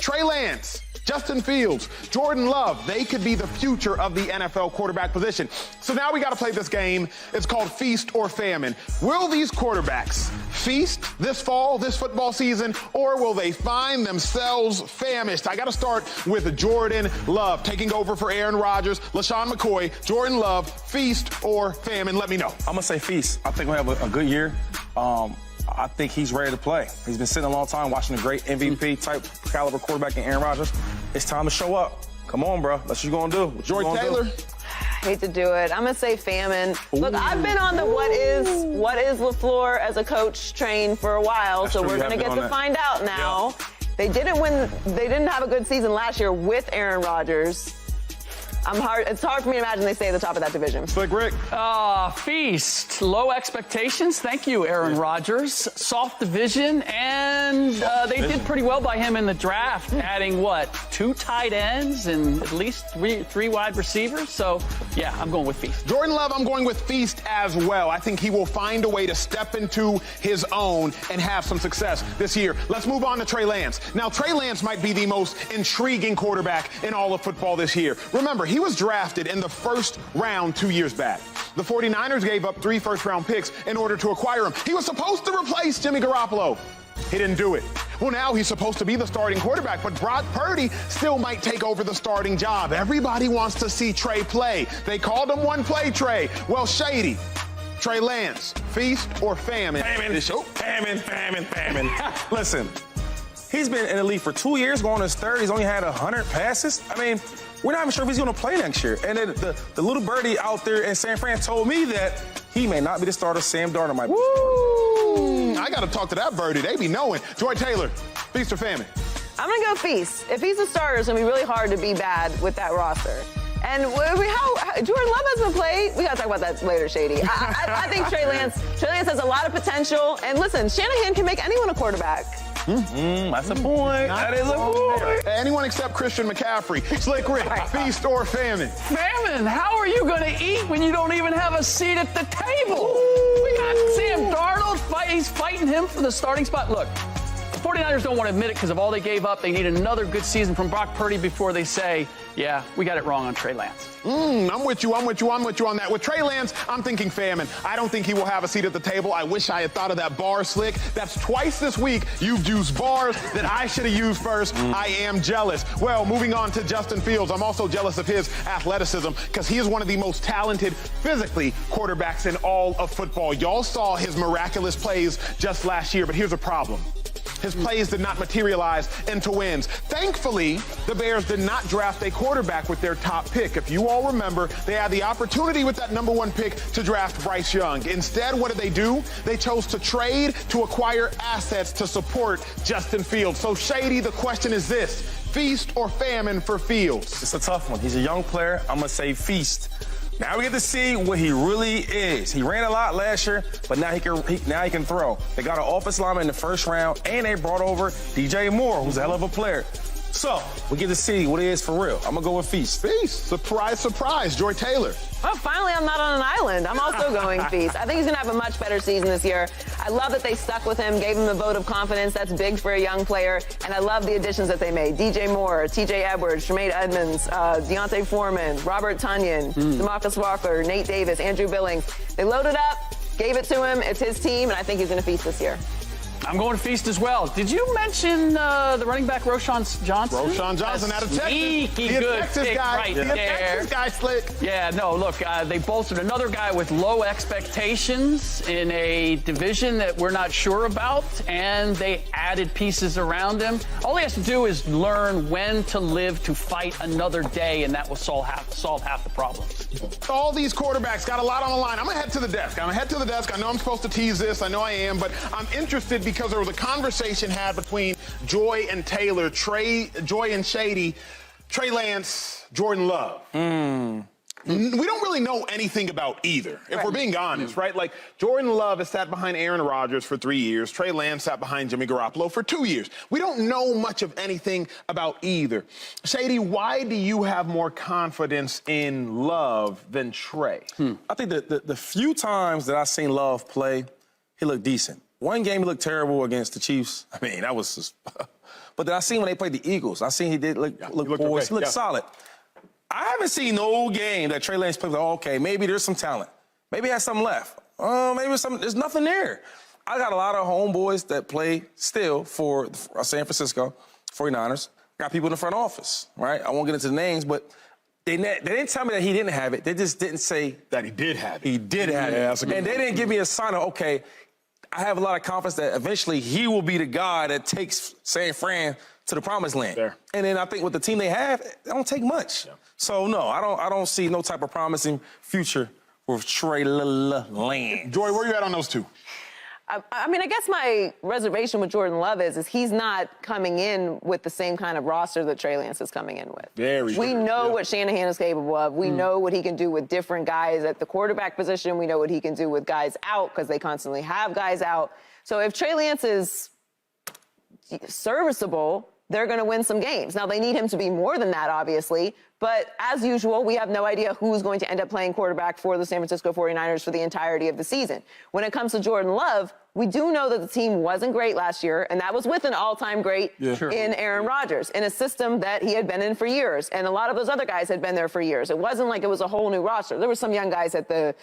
Trey Lance, Justin Fields, Jordan Love, they could be the future of the NFL quarterback position. So now we got to play this game. It's called Feast or Famine. Will these quarterbacks feast this fall, this football season, or will they find themselves famished? I got to start with Jordan Love, taking over for Aaron Rodgers, LeSean McCoy. Jordan Love, feast or famine? Let me know. I'm going to say feast. I think we'll have a good year. I think he's ready to play. He's been sitting a long time watching a great MVP-type caliber quarterback in Aaron Rodgers. It's time to show up. Come on, bro. That's what you're going to do. What Joy Taylor? I hate to do it. I'm going to say famine. Ooh. Look, I've been on the what is LaFleur as a coach train for a while, so we're going to get to find out now. Yeah. They didn't have a good season last year with Aaron Rodgers. It's hard for me to imagine they stay at the top of that division. Slick Rick. Feast. Low expectations. Thank you, Aaron Rodgers. Soft division, and they did pretty well by him in the draft, adding, 2 tight ends and at least three wide receivers. So, yeah, I'm going with Feast. Jordan Love, I'm going with Feast as well. I think he will find a way to step into his own and have some success this year. Let's move on to Trey Lance. Now, Trey Lance might be the most intriguing quarterback in all of football this year. Remember, he was drafted in the first round 2 years back. The 49ers gave up 3 first-round picks in order to acquire him. He was supposed to replace Jimmy Garoppolo. He didn't do it. Well, now he's supposed to be the starting quarterback, but Brock Purdy still might take over the starting job. Everybody wants to see Trey play. They called him one-play Trey. Well, Shady, Trey Lance, feast or famine? Famine. Listen, he's been in the league for 2 years, going on his third. He's only had 100 passes. I mean, we're not even sure if he's going to play next year. And then the little birdie out there in San Fran told me that he may not be the starter. Sam Darnold might be. Woo! I got to talk to that birdie. They be knowing. Joy Taylor, feast or famine? I'm going to go feast. If he's the starter, it's going to be really hard to be bad with that roster. And how Jordan Love hasn't played. We got to talk about that later, Shady. I think Trey Lance has a lot of potential. And listen, Shanahan can make anyone a quarterback. That's a point. That is a point. Anyone except Christian McCaffrey. Slick Rick, feast or famine? Famine? How are you going to eat when you don't even have a seat at the table? We got Sam Darnold. He's fighting him for the starting spot. Look, the 49ers don't want to admit it because of all they gave up. They need another good season from Brock Purdy before they say, yeah, we got it wrong on Trey Lance. I'm with you on that. With Trey Lance, I'm thinking famine. I don't think he will have a seat at the table. I wish I had thought of that bar, Slick. That's twice this week you've used bars that I should have used first. I am jealous. Well, moving on to Justin Fields, I'm also jealous of his athleticism because he is one of the most talented physically quarterbacks in all of football. Y'all saw his miraculous plays just last year, but here's a problem. His plays did not materialize into wins. Thankfully, the Bears did not draft a quarterback with their top pick. If you all remember, they had the opportunity with that #1 pick to draft Bryce Young. Instead, what did they do? They chose to trade to acquire assets to support Justin Fields. So, Shady, the question is this: feast or famine for Fields? It's a tough one. He's a young player. I'm going to say feast. Now we get to see what he really is. He ran a lot last year, but now he can throw. They got an offensive lineman in the first round, and they brought over DJ Moore, who's a hell of a player. So we get to see what it is for real. I'm going to go with feast. Feast. Surprise, surprise. Joy Taylor. Oh, finally, I'm not on an island. I'm also going feast. I think he's going to have a much better season this year. I love that they stuck with him, gave him a vote of confidence. That's big for a young player. And I love the additions that they made. DJ Moore, TJ Edwards, Jermaine Edmonds, Deontay Foreman, Robert Tonyan, DeMarcus Walker, Nate Davis, Andrew Billings. They loaded up, gave it to him. It's his team, and I think he's going to feast this year. I'm going feast as well. Did you mention the running back Roschon Johnson? Roschon Johnson out of Texas. Sneaky good Texas pick guy. right The there. Texas guy, Slick. Yeah, no, look, they bolstered another guy with low expectations in a division that we're not sure about, and they added pieces around him. All he has to do is learn when to live to fight another day, and that will solve half the problems. All these quarterbacks got a lot on the line. I'm going to head to the desk. I know I'm supposed to tease this. I know I am, but I'm interested because there was a conversation had between Joy and Taylor, Joy and Shady, Trey Lance, Jordan Love. We don't really know anything about either, if we're being honest, right? Like, Jordan Love has sat behind Aaron Rodgers for 3 years. Trey Lance sat behind Jimmy Garoppolo for 2 years. We don't know much of anything about either. Shady, why do you have more confidence in Love than Trey? I think the few times that I've seen Love play, he looked decent. One game he looked terrible against the Chiefs. I mean, that was just... But then I seen when they played the Eagles, I seen he did look poised. He looked solid. I haven't seen no game that Trey Lance played like, oh, okay, maybe there's some talent. Maybe he has something left. There's nothing there. I got a lot of homeboys that play still for San Francisco 49ers. Got people in the front office, right? I won't get into the names, but they didn't tell me that he didn't have it. They just didn't say that he did have it. He did have it. And they didn't give me a sign of, okay, I have a lot of confidence that eventually he will be the guy that takes San Fran to the promised land. There. And then I think with the team they have, it don't take much. Yeah. So, no, I don't see no type of promising future with Trey Lance. Joy, where you at on those two? I mean, I guess my reservation with Jordan Love is he's not coming in with the same kind of roster that Trey Lance is coming in with. We know what Shanahan is capable of. We know what he can do with different guys at the quarterback position. We know what he can do with guys out because they constantly have guys out. So if Trey Lance is serviceable, they're going to win some games. Now, they need him to be more than that, obviously. But as usual, we have no idea who's going to end up playing quarterback for the San Francisco 49ers for the entirety of the season. When it comes to Jordan Love, we do know that the team wasn't great last year, and that was with an all-time great in Aaron Rodgers, in a system that he had been in for years. And a lot of those other guys had been there for years. It wasn't like it was a whole new roster. There were some young guys at the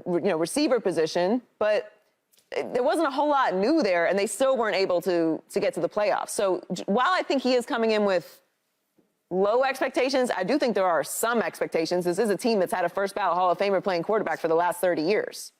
receiver position, but there wasn't a whole lot new there, and they still weren't able to get to the playoffs. So while I think he is coming in with low expectations, I do think there are some expectations. This is a team that's had a first-ballot Hall of Famer playing quarterback for the last 30 years.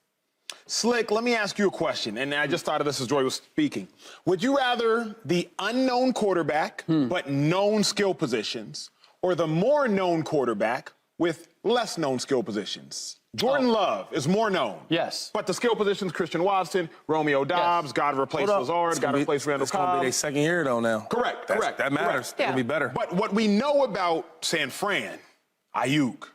Slick, let me ask you a question, and I just thought of this as Joy was speaking. Would you rather the unknown quarterback but known skill positions, or the more known quarterback with less known skill positions? Jordan Love is more known. Yes. But the skill positions, Christian Watson, Romeo Dobbs, got to replace Lazard, got to replace Randall Cobb. It's going to be their second year, though, now. Correct. That matters. Yeah. It'll be better. But what we know about San Fran, Ayuk,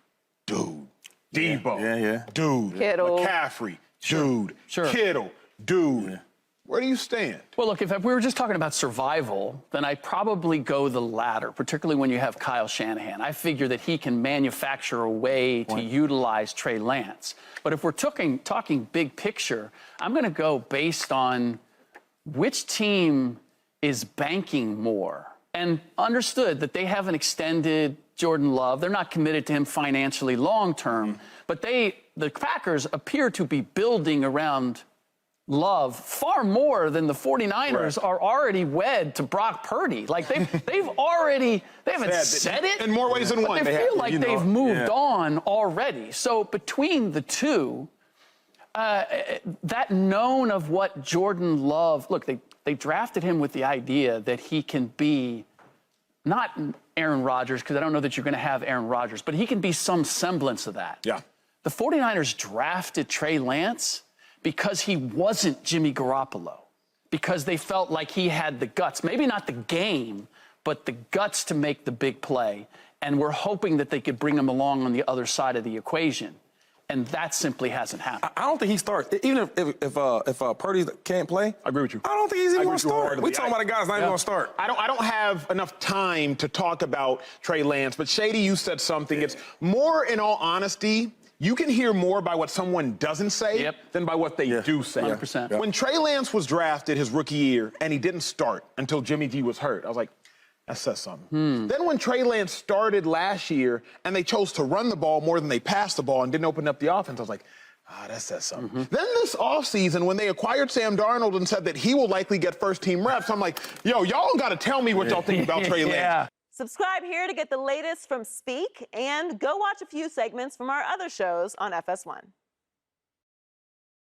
dude. Debo, dude. Kittle. McCaffrey, dude. Kittle, dude. Where do you stand? Well, look, if we were just talking about survival, then I'd probably go the latter, particularly when you have Kyle Shanahan. I figure that he can manufacture a way to utilize Trey Lance. But if we're talking big picture, I'm going to go based on which team is banking more. And understood that they haven't extended Jordan Love. They're not committed to him financially long term. But the Packers appear to be building around Love far more than the 49ers are already wed to Brock Purdy. Like they haven't said it in more ways than one. They feel like they've moved on already. So between the two, that known of what Jordan Love, look, they drafted him with the idea that he can be not Aaron Rodgers, because I don't know that you're going to have Aaron Rodgers, but he can be some semblance of that. Yeah. The 49ers drafted Trey Lance because he wasn't Jimmy Garoppolo, because they felt like he had the guts, maybe not the game, but the guts to make the big play. And we're hoping that they could bring him along on the other side of the equation. And that simply hasn't happened. I don't think he starts. Even if Purdy can't play, I agree with you. I don't think he's even going to start. We're talking about a guy that's not even going to start. I don't have enough time to talk about Trey Lance, but Shady, you said something. It's more, in all honesty, you can hear more by what someone doesn't say than by what they do say. 100%. When Trey Lance was drafted his rookie year and he didn't start until Jimmy G was hurt, I was like, that says something. Then when Trey Lance started last year and they chose to run the ball more than they passed the ball and didn't open up the offense, I was like, that says something. Then this offseason, when they acquired Sam Darnold and said that he will likely get first-team reps, I'm like, yo, y'all got to tell me what y'all think about Trey Lance. Subscribe here to get the latest from Speak, and go watch a few segments from our other shows on FS1.